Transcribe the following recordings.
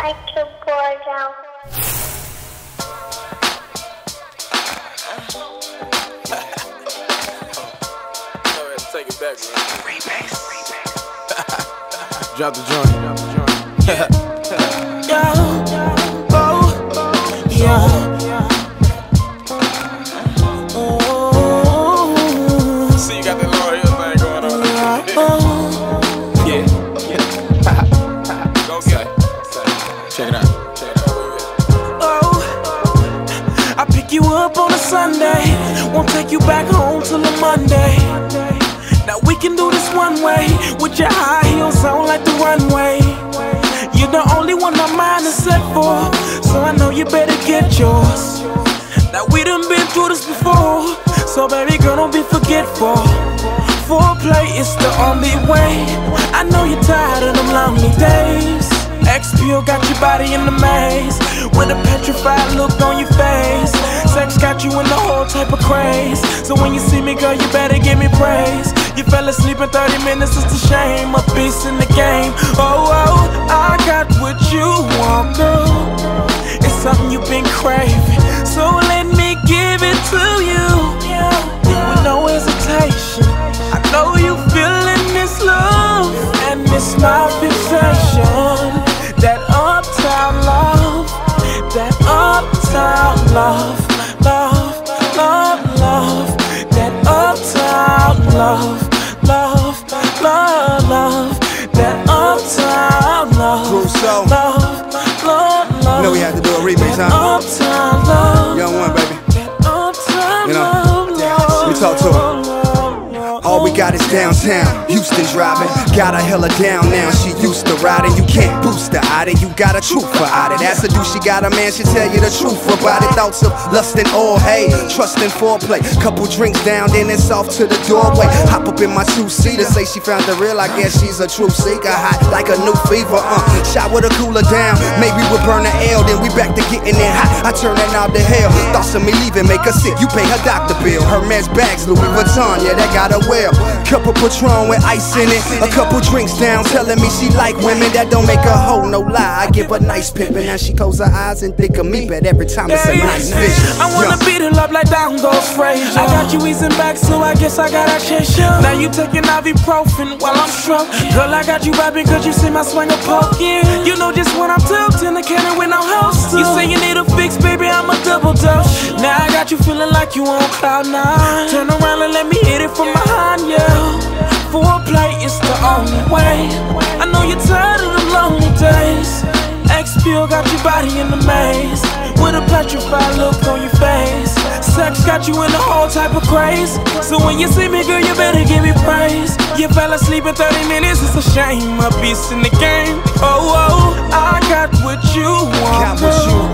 like to pour down. Take it back, man. Drop the joint. Yeah. Oh. Yeah. See, you got that Lauryn Hill thing going on. Yeah. Go get it. Check it out. Oh. I pick you up on a Sunday, won't take you back home till a Monday. Now we can do this one way, with your high heels on like the runway. You're the only one my mind is set for, so I know you better get yours. Now we done been through this before, so baby girl don't be forgetful. Foreplay is the only way. I know you're tired of them lonely days. XPO got your body in the maze, with a petrified look on your face. Sex got you in the whole type of craze, so when you see me, girl, you better give me praise. You fell asleep in 30 minutes, it's a shame. A beast in the game. Oh, I got what you want, girl. It's something you've been craving, so let me give it to you, with no hesitation. I know you feeling this love, and it's my fixation. That uptown love, that uptown love, love, love, love. That uptown love, love, love, love. That uptown love, Crusoe. love, love, love. Know we had to do a remix, That huh? uptown love, Young one, baby. that uptown You know, love, love. let me talk to her. All we got is downtown, Houston driving. Got her hella down now, she used to riding. You can't boost her out it, you got a truth for out it. That's a do, she got a man, she tell you the truth about it. Thoughts of lust and all, hey, trust and foreplay. Couple drinks down, then it's off to the doorway. Hop up in my two-seater, say she found the real, I guess she's a true seeker. Hot like a new fever, shot with a cooler down. Maybe we'll burn the L, then we back to getting it hot. I turn that knob to hell, thoughts of me leaving make her sick. You pay her doctor bill, Hermes bags, Louis Vuitton, yeah, that got her well. Couple Patron with ice in it, a couple drinks down, telling me she like women. That don't make her hoe, no lie. I give her nice pimpin', now she close her eyes and think of me, but every time it's a nice vision. I wanna beat it up like down goes Frazier. I got you easing back, so I guess I gotta chase you. Now you taking ibuprofen while I'm struck. Girl, I got you vibing cause you see my swing of poking. You know just when I'm tilting, the cannon with no host. You say you need a fix, baby, I'm a double dose. Now I got you feeling like you on cloud nine. Turn around and let me hit it from behind, yeah. Foreplay is the only way. I know you're tired of them lonely days. XPO got your body in the maze, with a petrified look on your face. Sex got you in the whole type of craze, so when you see me, girl, you better give me praise. You fell asleep in 30 minutes, it's a shame. A beast in the game. Oh, I got what you want, girl.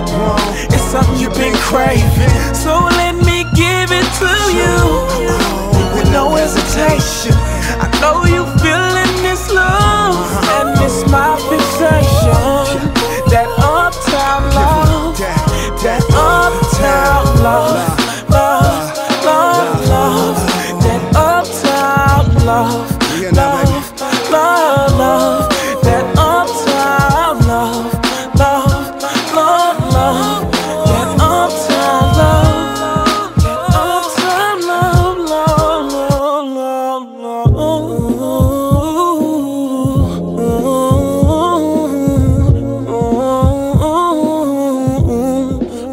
It's something you've been craving, so let me give it to you, with no hesitation. I know you feeling this love, and it's my fixation. That uptown love, that uptown love, love, love, love. That uptown love, love, love, love. That uptown love, love, love, love. That uptown love, that uptown love, love, love, love,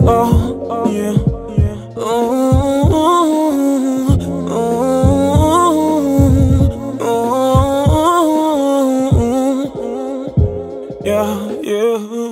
oh, yeah, yeah. Yeah, yeah.